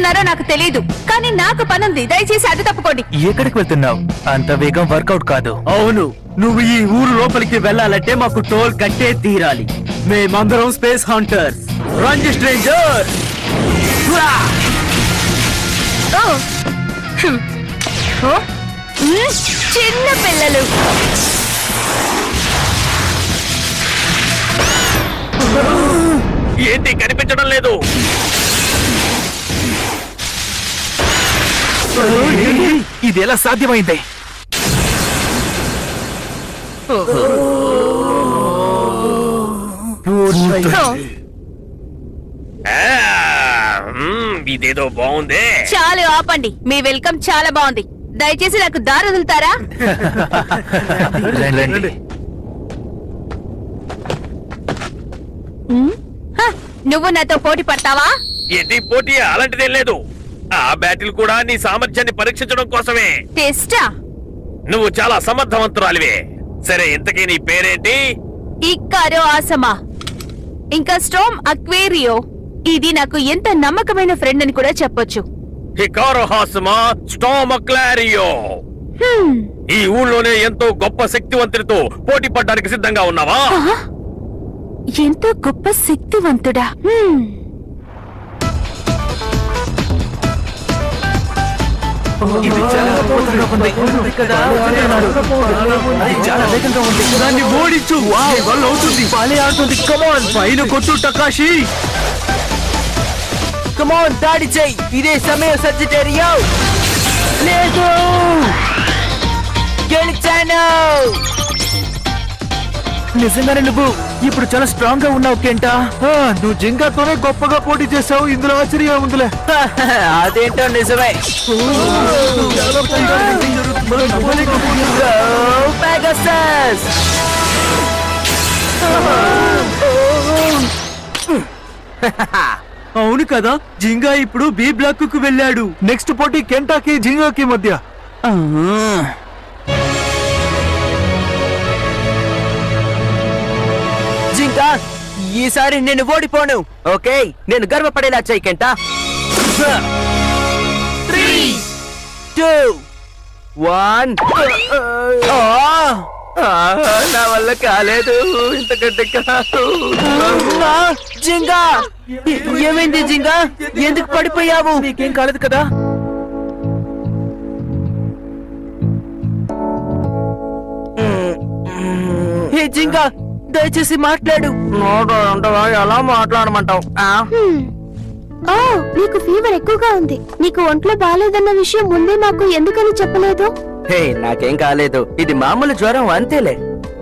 చేస్తున్నారో నాకు తెలియదు, కానీ నాకు పనుంది. దయచేసి అడ్డు తప్పుకోండి. ఎక్కడికి వెళ్తున్నావు? అంత వేగం వర్కౌట్ కాదు. అవును, నువ్వు ఈ ఊరు లోపలికి వెళ్ళాలంటే మాకు టోల్ కట్టే తీరాలి. మేమందరం స్పేస్ హంటర్స్. రండి స్ట్రేంజర్. ఓ ఓ, చిన్న పిల్లలు. ఏంటి కనిపించడం లేదు? ఇది ఎలా సాధ్యమైంది? ఇదేదో బాగుంది. చాలు ఆపండి. మీ వెల్కమ్ చాలా బాగుంది. దయచేసి నాకు దారి వదులుతారా? రండి. నువ్వు నాతో పోటీ పడతావా? ఏంటి పోటీ? అలాంటిదేం లేదు. ఆ బ్యాటిల్ కూడా నీ సామర్థ్యాన్ని పరీక్షించడం కోసమే. టెస్టా? నువ్వు చాలా సమర్థవంతురాలివే. సరే, ఇంతకీ నీ పేరేంటి? ఇక్కారో ఆసమా, ఇంకా స్టోమ్ అక్వేరియో. ఇది నాకు ఎంత నమ్మకమైన ఫ్రెండ్ అని కూడా చెప్పొచ్చు. హికారో హాసమా స్టోమక్లారియో. ఈ ఊళ్ళోనే ఎంతో గొప్ప శక్తివంతుడితో పోటీ పడడానికి సిద్ధంగా ఉన్నావా? ఎంతో గొప్ప శక్తివంతుడా? ఇది చాలా అద్భుతంగా ఉంది. అది చాలా వేగంగా ఉంది. దాన్ని ఓడించు. వల్ల అవుతుంది. బాలే ఆడుతుంది. కమాన్, పైన కొట్టు టకాషి. కమాన్, దాడి చెయ్యి. ఇదే సమయం సజ్జిటేరియో. లేదు, గెలిచాను. నిజంగానే నువ్వు ఇప్పుడు చాలా స్ట్రాంగ్ గా ఉన్నావు కెంటా. నువ్వు జింగాతోనే గొప్పగా పోటీ చేసావు. ఇందులో ఆశ్చర్యం ఉందిలే. అదేంటో నిజమే. పెగాసస్. అవును కదా, జింగా ఇప్పుడు బి బ్లాక్ కు వెళ్ళాడు. నెక్స్ట్ పోటీ కెంటాకి జింగాకి మధ్య. జింకా, ఈసారి నేను ఓడిపోను. ఓకే, నేను గర్వపడేలా చెయ్యి కెంటా. 3, 2, 1. నా వల్ల కాలేదు. ఇంతకంటే కాదు. జింగా, ఏమైంది జింగా? ఎందుకు పడిపోయావు? నీకేం కాలేదు కదా? హే జింగా, దయచేసి మాట్లాడు. ఎలా మాట్లాడమంటావు? ఓ, నీకు ఫీవర్ ఎక్కువగా ఉంది. నీకు ఒంట్లో బాలేదన్న విషయం ముందే మాకు ఎందుకని చెప్పలేదు? హే, నాకేం కాలేదు. ఇది మామూలు జ్వరం, అంతేలే.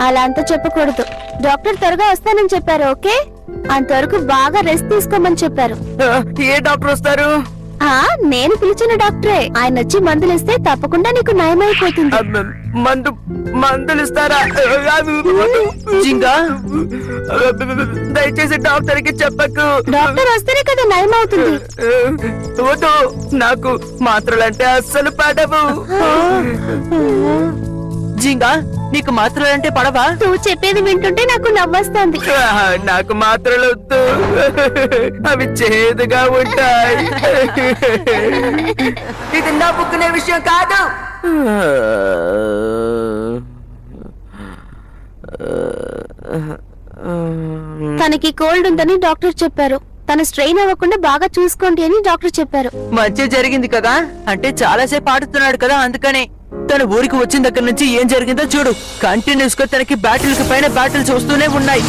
అలా అంతా చెప్పకూడదు. డాక్టర్ త్వరగా వస్తానని చెప్పారు. ఓకే, అంతవరకు బాగా రెస్ట్ తీసుకోమని చెప్పారు. ఏ డాక్టర్ వస్తారు? నేను పిలిచిన డాక్టరే. ఆయన వచ్చి మందులిస్తే తప్పకుండా నీకు నయమైపోతుంది. మందులు ఇస్తారా? జింగా, దయచేసి డాక్టర్ కి చెప్పకు. డాక్టర్ వస్తేనే కదా నయమవుతుంది. వద్దు, నాకు మాత్రలంటే అస్సలు పడవు. జింగా, నీకు మాత్రలంటే పడవా? నువ్వు చెప్పేది వింటుంటే నాకు నవ్వొస్తుంది. నాకు మాత్రలు వద్దు, అవి చేదుగా ఉంటాయి. ఇది నవ్వుకునే విషయం కాదు. తనకి కోల్డ్ ఉందని డాక్టర్ చెప్పారు. తన స్ట్రెయిన్ అవ్వకుండా బాగా చూసుకోండి అని డాక్టర్ చెప్పారు. మంచి జరిగింది కదా, అంటే చాలాసేపు ఆడుతున్నాడు కదా, అందుకనే. తన ఊరికి వచ్చిన దగ్గర నుంచి ఏం జరిగిందో చూడు. కంటిన్యూస్ గా తనకి బ్యాటిల్స్ పైన బ్యాటిల్స్ వస్తూనే ఉన్నాయి.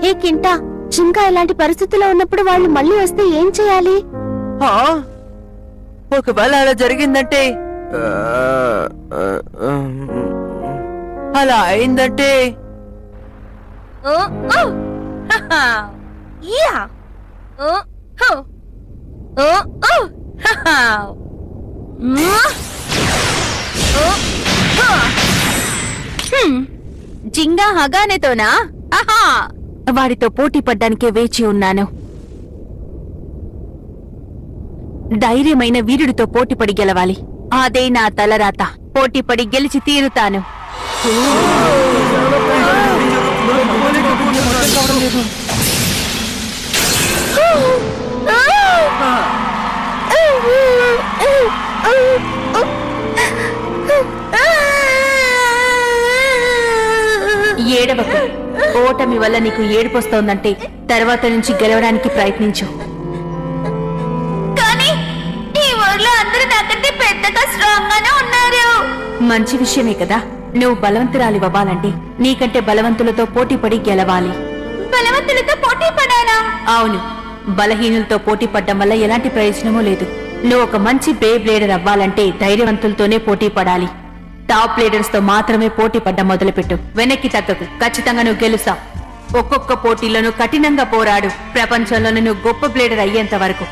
ఏ కింటా, జింకా ఇలాంటి పరిస్థితుల్లో ఉన్నప్పుడు వాళ్ళు మళ్ళీ వస్తే ఏం చేయాలి? ఒకవేళ అలా జరిగిందంటే, అలా అయిందంటే, జింగా హగానేతోనా? వాడితో పోటీ పడ్డానికే వేచి ఉన్నాను. ధైర్యమైన వీరుడితో పోటీపడి గెలవాలి. అదే నా తలరాత. పోటీ పడి గెలిచి తీరుతాను. ఏడవకు. ఓటమి వల్ల నీకు ఏడుపొస్తోందంటే తర్వాత నుంచి గెలవడానికి ప్రయత్నించు. కానీ ఈ ఊర్లో అందరూ నాకంటే పెద్దగా స్ట్రాంగ్ గానే ఉన్నారు. మంచి విషయమే కదా. నువ్వు బలవంతురాలి అవ్వాలంటే నీకంటే బలవంతులతో పోటీ పడి గెలవాలి. బలవంతులతో పోటీ పడాలా? అవును. బలహీనులతో పోటీ పడ్డం వల్ల ఎలాంటి ప్రయోజనమూ లేదు. నువ్వు ఒక మంచి బేబ్ లీడర్ అవ్వాలంటే ధైర్యవంతులతోనే పోటీ పడాలి. టాప్ లీడర్స్ తో మాత్రమే పోటీ పడ్డం మొదలుపెట్టు. వెనక్కి తగ్గకు. ఖచ్చితంగా నువ్వు గెలుస్తావు. ఒక్కొక్క పోటీలోనూ కఠినంగా పోరాడు. ప్రపంచంలోనే నువ్వు గొప్ప బ్లేడర్ అయ్యేంత వరకు.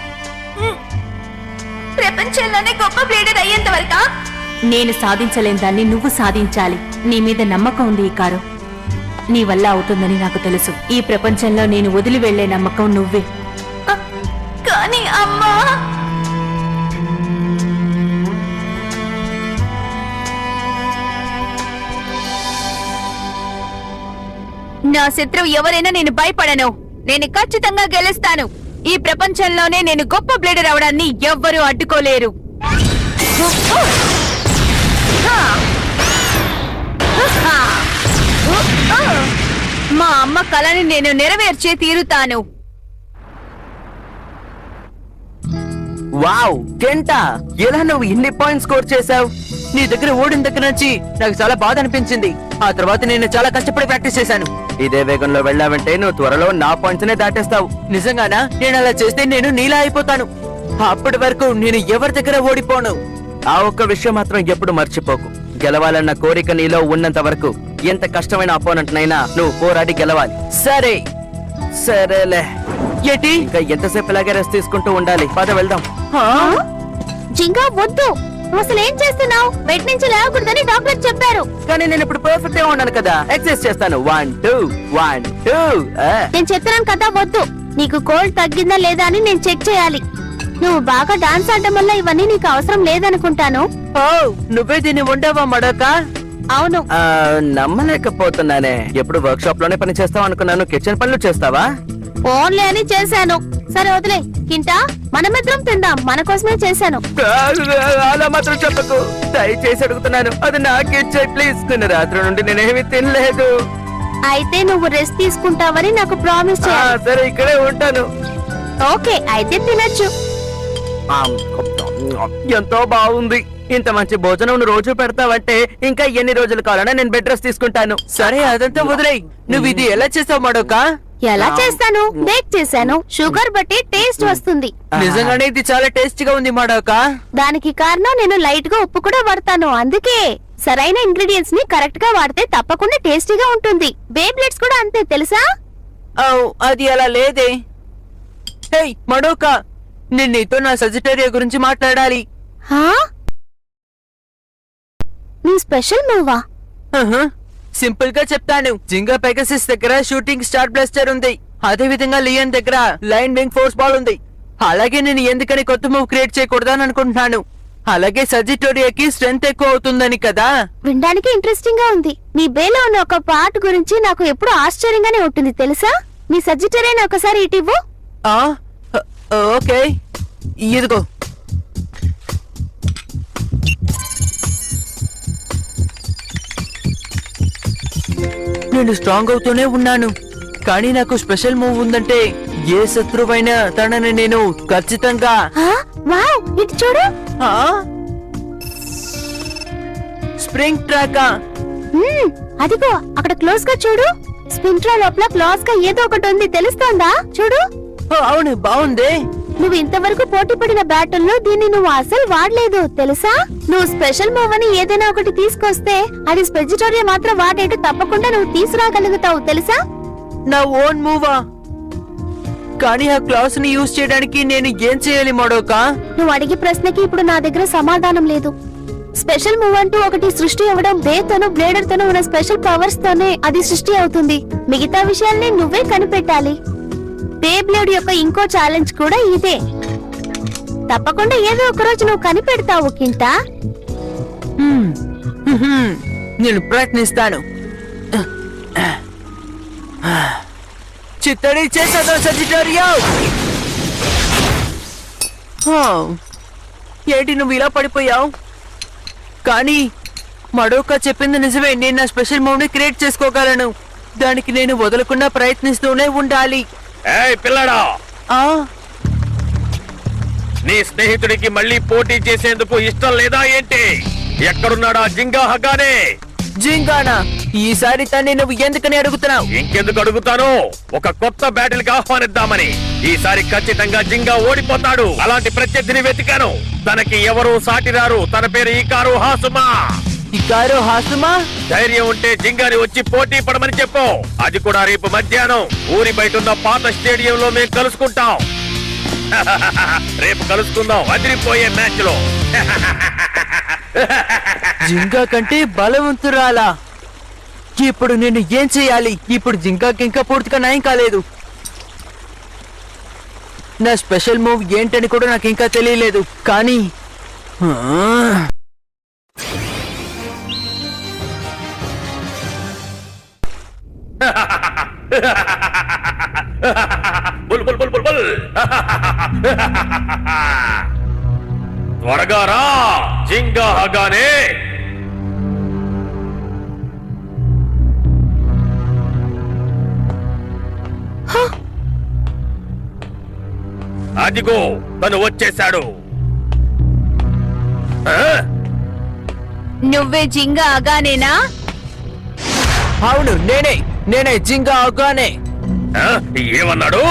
ప్రపంచంలోనే గొప్ప బ్లేడర్ అయ్యేంత వరకా? నేను సాధించలేని దాన్ని నువ్వు సాధించాలి. నీ మీద నమ్మకం ఉంది ఈ కారు. నీ వల్ల అవుతుందని నాకు తెలుసు. ఈ ప్రపంచంలో నేను వదిలి వెళ్లే నమ్మకం నువ్వే. కానీ అమ్మా, నా శత్రువు ఎవరైనా నేను భయపడను. నేను ఖచ్చితంగా గెలుస్తాను. ఈ ప్రపంచంలోనే నేను గొప్ప బ్లేడర్ అవడాన్ని ఎవ్వరూ అడ్డుకోలేరు. మా అమ్మ కలని నేను నెరవేర్చే తీరుతాను. వావ్ కెంటా, ఎలా నువ్వు ఇన్ని పాయింట్స్ స్కోర్ చేసావు? నీ దగ్గర ఓడిన దగ్గర నుంచి నాకు చాలా బాధ అనిపించింది. ఆ తర్వాత నేను చాలా కష్టపడి ప్రాక్టీస్ చేశాను. ఇదే వేగంలో వెళ్ళావంటే నువ్వు త్వరలో నా పాయింట్స్ నే దాటేస్తావు. నిజంగానా? నేను అలా చేస్తే నేను నీలా అయిపోతాను. అప్పటి వరకు నేను ఎవరి దగ్గర ఓడిపోను. ఆ ఒక్క విషయం మాత్రం ఎప్పుడు మర్చిపోకు. గెలవాలన్న కోరిక నీలో ఉన్నంత వరకు ఎంత కష్టమైన అపోనెంట్ నైనా నువ్వు పోరాడి గెలవాలి. సరే సరేలే. ఏంటి ఇంకా ఎంతసేపు ఇలాగే రెస్ట్ తీసుకుంటూ ఉండాలి? పద వెళ్దాం. జింగా వద్దు. అసలు ఏం చేస్తున్నావు? బెడ్ నుంచి లేవకూడదని డాక్టర్ చెప్పారు. కానీ నేను ఇప్పుడు పర్ఫెక్ట్ గా ఉన్నాను కదా. ఎక్సర్సైజ్ చేస్తాను. 1 2 1 2. నేను చెప్తున్నాను కదా వద్దు. నీకు కోల్డ్ తగ్గిందా లేదా అని నేను చెక్ చేయాలి. నువ్వు బాగా డాన్స్ ఆడటం వల్ల ఇవన్నీ నీకు అవసరం లేదనుకుంటాను. ఓ, నువ్వే దీన్ని ఉండవా మడక? అవును. నమ్మలేకపోతున్నానే. ఎప్పుడు వర్క్ షాప్ లోనే పని చేస్తావు అనుకున్నాను. కిచెన్ పనులు చేస్తావా? ఓన్లీ అని చేశాను. సరే వదిలే. కింటా, మనమిద్దరం తిందాం. మన కోసమే చేశాను. అలా మాత్రం చెప్పకు. దయచేసి అడుగుతున్నాను. అది నాకే చెయ్ ప్లీజ్. నిన్న రాత్రి నుండి నేనేమి తినలేదు. అయితే నువ్వు రెస్ట్ తీసుకుంటావని నాకు ప్రామిస్ చేయాలి. సరే ఇక్కడే ఉంటాను. ఓకే, అయితే తినొచ్చు. ఎంతో బాగుంది. ఇంత మంచి భోజనం నువ్వు రోజు పెడతావంటే ఇంకా ఎన్ని రోజులు కావాలన్నా నేను బెడ్ రెస్ట్ తీసుకుంటాను. సరే అదంతా వదిలేయ్. నువ్వు ఇది ఎలా చేసావు మడోక? ఎలా చేస్తాను? బేక్ చేశాను. షుగర్ బట్టి టేస్ట్ వస్తుంది. నిజంగానే ఇది చాలా టేస్టీగా ఉంది మడోక. దానికి కారణం నేను లైట్ గా ఉప్పు కూడా వాడతాను. అందుకే సరైన ఇంగ్రీడియంట్స్ ని కరెక్ట్ గా వాడితే తప్పకుండా టేస్టీగా ఉంటుంది. బేబ్లెట్స్ కూడా అంతే తెలుసా? అది అలా లేదే. హే మడోక, నేను నీతో నా సజిటేరియా గురించి మాట్లాడాలి. నీ స్పెషల్ మూవా? సింపుల్ గా చెప్తాను. జింగా పెగసిస్ దగ్గర షూటింగ్ స్టార్ బ్లాస్టర్ ఉంది. అదే విధంగా లియన్ దగ్గర లైన్ వింగ్ ఫోర్స్ బాల్ ఉంది. అలాగే నేను ఎందుకని కొత్త మూవ్ క్రియేట్ చేయకూడదని అనుకుంటున్నాను. అలాగే సజిటోరియాకి స్ట్రెంత్ ఎక్కువ అవుతుందని కదా. వినడానికి ఇంట్రెస్టింగ్ గా ఉంది. నీ బేలో ఉన్న ఒక పార్ట్ గురించి నాకు ఎప్పుడు ఆశ్చర్యంగానే ఉంటుంది తెలుసా? నీ సజిటోరియాని ఒకసారి ఇటివ్వు. ఓకే, ఇదిగో. నేను స్ట్రాంగ్ అవుతూనే ఉన్నాను. కానీ నాకు స్పెషల్ మూవ్ ఉందంటే ఏ శత్రువైనా తనని నేను ఖచ్చితంగా. వావ్, ఇటు చూడు. Spring track. అదిగో అక్కడ క్లోజ్ గా చూడు. స్పిన్ లోపల క్లాస్ గా ఏదో ఒకటి ఉంది తెలుస్తోందా? చూడు. అవును, బాగుంది. నువ్వు ఇంతవరకు పోటీ పడిన బ్యాటిల్లో దీన్ని నువ్వు అసలు వాడలేదు తెలుసా? నువ్వు స్పెషల్ మూవ్ అని ఏదైనా ఒకటి తీసుకొస్తే అది స్పెజిటోరియా మాత్రం వాడేట్టు తప్పకుండా నువ్వు తీసుకురాగలుగుతావు తెలుసా? నా ఓన్ మూవా? కానీ ఆ క్లాస్ ని యూజ్ చేయడానికి నేను ఏం చేయాలి మడోక? నువ్వు అడిగే ప్రశ్నకి ఇప్పుడు నా దగ్గర సమాధానం లేదు. స్పెషల్ మూవ్ అంటూ ఒకటి సృష్టి అవ్వడం బేతోను బ్లేడర్ తోను ఉన్న స్పెషల్ పవర్స్ తోనే అది సృష్టి అవుతుంది. మిగతా విషయాల్ని నువ్వే కనిపెట్టాలి. బే బ్లేడ్ యొక్క ఇంకో ఛాలెంజ్ కూడా ఇదే. తప్పకుండా ఏదో ఒక రోజు నువ్వు కనిపెడతావు కింటా. నేను ప్రయత్నిస్తాను. చిత్తడి చేసేదో సజిటోరియో. ఏంటి నువ్వు ఇలా పడిపోయావు? కానీ మడోక చెప్పింది నిజమే, నేను నా స్పెషల్ మూవ్ ని క్రియేట్ చేసుకోగలను. దానికి నేను వదలకుండా ప్రయత్నిస్తూనే ఉండాలి. ఏయ్ పిల్లడా, ఆ నీ స్నేహితుడికి మళ్ళీ పోటీ చేసేందుకు ఇష్టం లేదా ఏంటి? ఎక్కడున్నాడా జింగా హగానే? జింగానా, ఈసారి తన్ని నువ్వు ఎందుకని అడుగుతున్నావు? ఇంకెందుకు అడుగుతాను, ఒక కొత్త బ్యాటిల్ కి ఆహ్వానిద్దామని. ఈసారి ఖచ్చితంగా జింగా ఓడిపోతాడు. అలాంటి ప్రత్యర్థిని వెతికాను. తనకి ఎవరు సాటి రారు. తన పేరు ఈకారు హాసుమా. ఇకారు హాసుమా? ధైర్యం ఉంటే జింగాని వచ్చి పోటీ పడమని చెప్పు. అది కూడా రేపు మధ్యాహ్నం ఊరి బయట ఉన్న పాత స్టేడియంలో మేము కలుసుకుంటాం. రేపు కలుసుకుందాం అదిరిపోయే మ్యాచ్ లో. జింగా కంటే బలవంతురాలా? ఇప్పుడు నేను ఏం చేయాలి? ఇప్పుడు జింగాకి ఇంకా పూర్తిగా నయం కాలేదు. నా స్పెషల్ మూవ్ ఏంటని కూడా నాకు ఇంకా తెలియలేదు. కానీ bull bull bull bull bull. త్వరగా రా జింగా హగానే. అదిగో తను వచ్చేశాడు. నువ్వే జింగా అగానేనా? అవును, నేనే జింగా అవగానే. ఏమన్నాడు?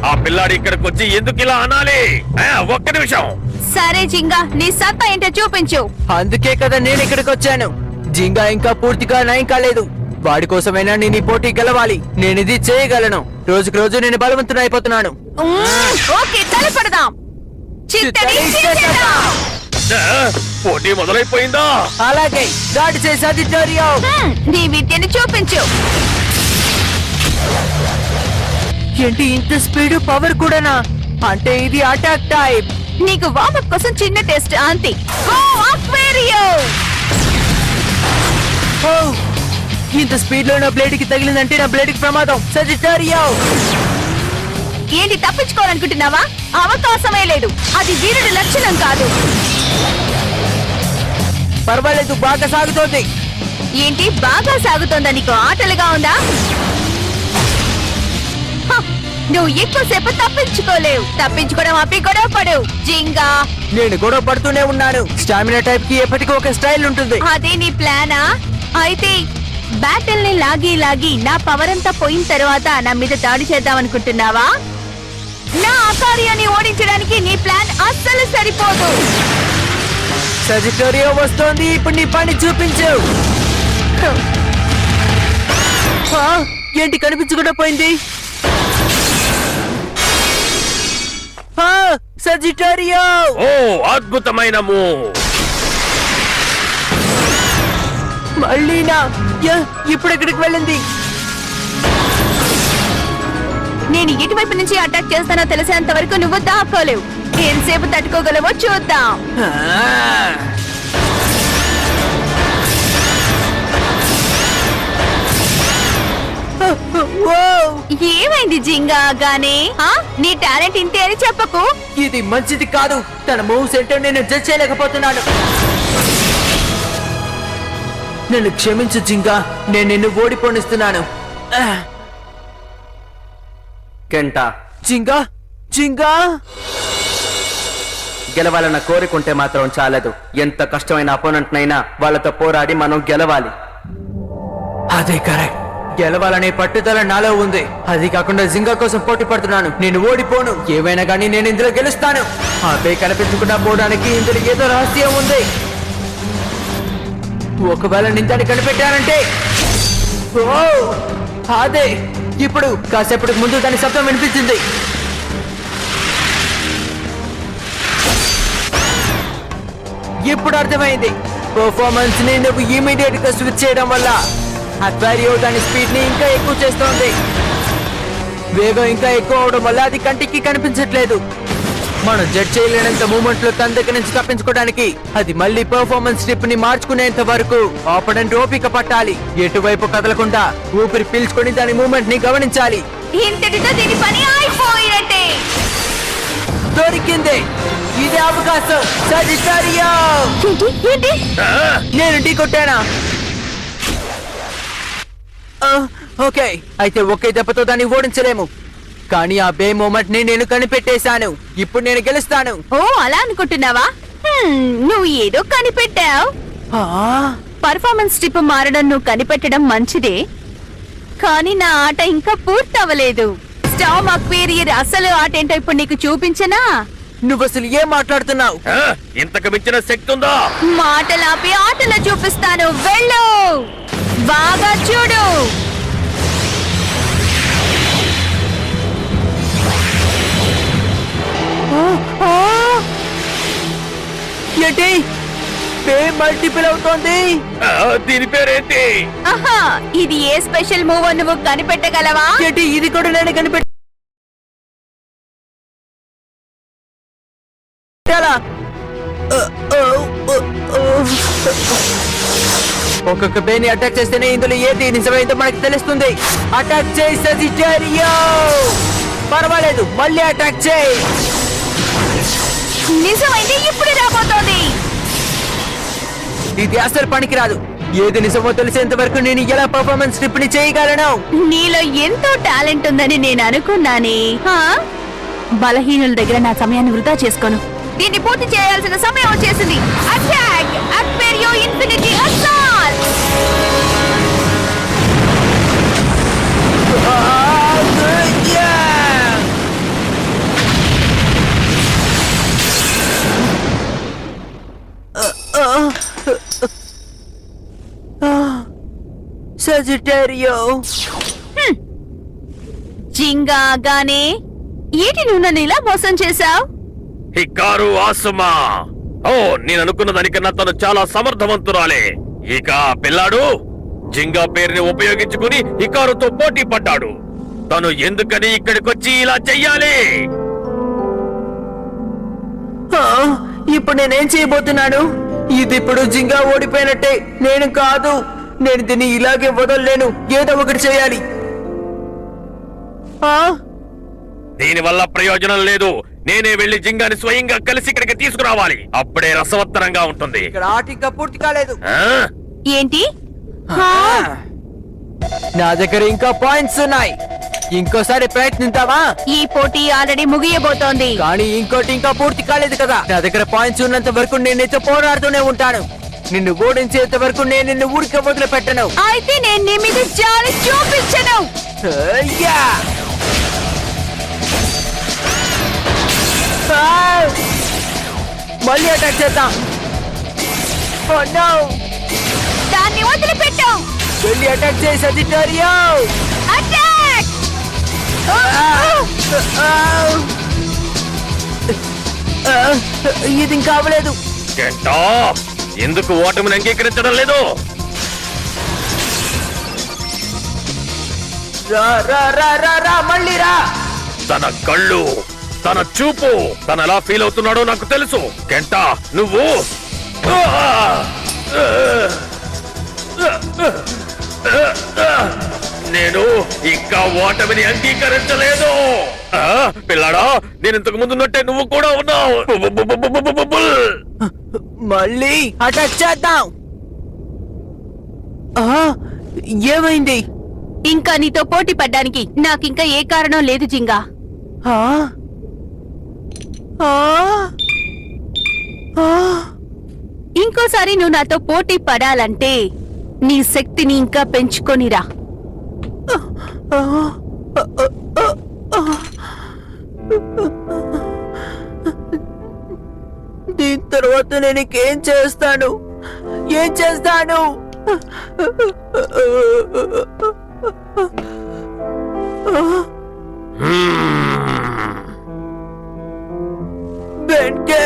ఆ పిల్లాడు ఇక్కడికి వచ్చి ఎందుకు ఇలా అనాలి? ఒక్క నిమిషం. సరే జింగా, నీ సత్తా ఏంటో చూపించు. అందుకే కదా నేను ఇక్కడికి వచ్చాను. జింగా ఇంకా పూర్తిగా నయం కాలేదు. వాడి కోసమైనా నేను ఈ పోటీ గెలవాలి. నేను ఇది చేయగలను. రోజుకు రోజు నేను బలవంతుడు అయిపోతున్నాను. ఓకే, తలపడదాం. చిత్తడి చేసేద్దాం. పోటీ మొదలైపోయిందా? అలాగే దాడి చేసి సజిటోరియో. నీ విద్యను చూపించు. ఏంటి ఇంత స్పీడ్, పవర్ కూడానా? అంటే ఇది అటాక్ టైప్. నీకు వార్మప్ కోసం చిన్న టెస్ట్ అంతే. గో అక్వేరియో. ఓ, ఇంత స్పీడ్ లో నా బ్లేడ్ కి తగిలిందంటే నా బ్లేడ్ కి ప్రమాదం. సజిటోరియో. ఏంటి తప్పించుకోవాలనుకుంటున్నావా? అవకాశమే లేదు. అది వీరుడి లక్షణం కాదు. పర్వాలేదు, బాగా సాగుతోంది. ఏంటి బాగా సాగుతోందా? నీకు ఆటలుగా ఉందా? హ, నువ్వు ఎక్కువసేపు తప్పించుకోలేవు. తప్పించుకోవడం ఆపి గొడవ పడు జింగా. నేను గొడవ పడుతూనే ఉన్నాను. స్టామినా టైప్ కి ఎప్పటికీ ఒక స్టైల్ ఉంటుంది. అదే నీ ప్లానా? అయితే బ్యాటిల్ ని లాగి నా పవర్ అంతా పోయిన తర్వాత నా మీద దాడి చేద్దాం అనుకుంటున్నావా? నా ఆకార్యాన్ని ఓడించడానికి నీ ప్లాన్ అస్సలు సరిపోదు. సజిటోరియో వస్తోంది. ఇప్పుడు నీ పని చూపించు. ఏంటి కనిపించకుండా పోయింది? సజిటోరియో. ఓ అద్భుతమైన మూవ్. మళ్ళీనా? ఇప్పుడు ఎక్కడికి వెళ్ళింది? నేను ఎటువైపు నుంచి అటాక్ చేస్తానో తెలిసేంత వరకు నువ్వు దాక్కోలేవు. ఎంతసేపు తట్టుకోగలవో చూద్దాం. ఏమైంది జింగా గానే? నీ టాలెంట్ ఇంతే అని చెప్పకు. ఇది మంచిది కాదు. తన మూవ్స్ ఏంటో నేను జడ్జ్ చేయలేకపోతున్నాను. నన్ను క్షమించు జింగా, నేను నిన్ను ఓడిపోనిస్తున్నాను. కెంటా. జింగా జింగా, గెలవాలన్న కోరికుంటే మాత్రం చాలదు. ఎంత కష్టమైన అపోనెంట్ నైనా వాళ్ళతో పోరాడి మనం గెలవాలి. అదే కరెక్ట్. గెలవాలనే పట్టుదల నాలో ఉంది. అది కాకుండా జింగా కోసం పోటీ పడుతున్నాను. నేను ఓడిపోను. ఏవైనా కానీ నేను ఇందులో గెలుస్తాను. అదే కనిపించకుండా పోవడానికి ఇందులో ఏదో రహస్యం ఉంది. ఒకవేళ నిందాన్ని కనిపెట్టానంటే అదే. ఇప్పుడు కాసేపటికి ముందు దాని శబ్దం వినిపించింది. ఇప్పుడు అర్థమైంది. పర్ఫార్మెన్స్ ని నువ్వు ఇమీడియట్ గా స్విచ్ చేయడం వల్ల అక్వేరియో దాని స్పీడ్ ని ఇంకా ఎక్కువ చేస్తోంది. వేగం ఇంకా ఎక్కువ అవడం వల్ల అది కంటికి కనిపించట్లేదు. మనం జడ్జ్ చేయలేనంత మూమెంట్ లో తన దగ్గర నుంచి తప్పించుకోవడానికి అది మళ్ళీ పర్ఫార్మెన్స్ స్ట్రిప్ ని మార్చుకునేంత వరకు ఆపడెంట్ ఓపిక పట్టాలి. ఎటువైపు కదలకుండా ఊపిరి పీల్చుకొని దాని మూమెంట్ ని గమనించాలి. ఇంతటితో దీని పని అయిపోయినట్టే. దొరికింది, ఇది అవకాశం. సజిటారియో, ఏంటి నేను ఢీ కొట్టానా? ఓకే, అయితే ఒకే దెబ్బతో దాన్ని ఓడించలేము. కానీ ఆ బే మూమెంట్ ని నేను కనిపెట్టేశాను. ఇప్పుడు నేను గెలుస్తాను. ఓ అలా అనుకుంటున్నావా? నువ్వు ఏదో కనిపెట్టావు. ఆ, పర్ఫార్మెన్స్ స్ట్రిప్ మారడం నువ్వు కనిపెట్టడం మంచిదే, కానీ నా ఆట ఇంకా పూర్తవలేదు. స్టామ్ అక్వేరియర్ అసలు ఆట ఏంటో ఇప్పుడు నీకు చూపించనా? నువ్వు అసలు ఏం మాట్లాడుతున్నావు? ఇంతకు మించిన శక్తి ఉందా? మాటలాపి ఆటలో చూపిస్తాను. వెళ్ళు, బాగా చూడు. ఏంటి బే మల్టిపుల్ అవుతోంది? దీని పేరేంటి? ఆహా, ఇది ఏ స్పెషల్ మూవ్ నువ్వు కనిపెట్టగలవా? ఏంటి ఇది కూడా నేను కనిపెట్టాలా? ఒక్కొక్క బేని అటాక్ చేస్తేనే ఇందులో ఏది నిజమైందో మనకి తెలుస్తుంది. అటాక్ చేయి సజిటారియో. పర్వాలేదు, మళ్ళీ అటాక్ చేయి. నిజమైంది ఇప్పుడు రాబోతోంది. ఇది అసలు పనికిరాదు. ఏది నిజమో తెలిసేంత వరకు నేను ఎలా పర్ఫార్మెన్స్ స్ట్రిప్ ని చేయగలను? నీలో ఎంతో టాలెంట్ ఉందని నేను అనుకున్నానే. బలహీనుల దగ్గర నా సమయాన్ని వృధా చేసుకోను. దీన్ని పూర్తి చేయాల్సిన సమయం వచ్చేసింది. అటాక్ అక్వేరియో ఇన్ఫినిటీ అసాల్ట్. సజిటారియో, జింగాగానే ఏంటి నువ్వు నన్ను ఇలా మోసం చేశావు? హికారు ఆసుమా. ఓ, నేను అనుకున్న దానికన్నా తను చాలా సమర్థవంతురాలే. ఇక ఆ పిల్లాడు జింగా పేరుని ఉపయోగించుకుని హికారుతో పోటీ పడ్డాడు. తను ఎందుకని ఇక్కడికొచ్చి ఇలా చెయ్యాలి? ఇప్పుడు నేనేం చేయబోతున్నాను? ఇది ఇప్పుడు జింగా ఓడిపోయినట్టే. నేను కాదు, నేను దీన్ని ఇలాగే వదలలేను. ఏదో ఒకటి చేయాలి. దీని వల్ల ప్రయోజనం లేదు. నేనే వెళ్లి జింగాని స్వయంగా కలిసి ఇక్కడికి తీసుకురావాలి. అప్పుడే రసవత్తరంగా ఉంటుంది. ఇక్కడ ఆట ఇంకా పూర్తి కాలేదు. ఏంటి? నా దగ్గర ఇంకా పాయింట్స్ ఉన్నాయి. ఇంకోసారి ప్రయత్నిద్దామా? ఈ పోటీ ఆల్రెడీ ముగియబోతోంది. కానీ ఇంకోటి ఇంకా పూర్తి కాలేదు కదా. నా దగ్గర పాయింట్స్ ఉన్నంత వరకు నేను నీతో పోరాడుతూనే ఉంటాను. నిన్ను ఓడించేంత వరకు నేను నిన్ను ఊరికే వదిలిపెట్టను. అయితే నేను నీ మీద జాలి చూపించను. అయ్యా! మళ్ళీ అటాక్ చేద్దాం. Oh no! దాన్ని వదిలిపెట్టు. వెళ్ళి అటాక్ చేయి సజిటారియో. అటాక్! ఇది ఇంకా అవ్వలేదు. గెట్టా! ఎందుకు ఓటమిని అంగీకరించడం లేదు? రా రా రా రా రా, మళ్ళీ రా. తన కళ్ళు, తన చూపు, తను ఎలా ఫీల్ అవుతున్నాడో నాకు తెలుసు. గంట నువ్వు నేను ఇంకా ఓటమిని అంగీకరించలేదు. పిల్లాడా, నేను ఇంతకు ముందున్నట్టే నువ్వు కూడా ఉన్నావు. మళ్ళీ అటాక్ చేద్దాం. ఏమైంది? ఇంకా నీతో పోటీ పడ్డానికి నాకింకా ఏ కారణం లేదు జింగా. ఇంకోసారి నువ్వు నాతో పోటీ పడాలంటే నీ శక్తిని ఇంకా పెంచుకొనిరా. దీని తర్వాత నేను ఇంకేం చేస్తాను? ఏం చేస్తాను? బెంకే,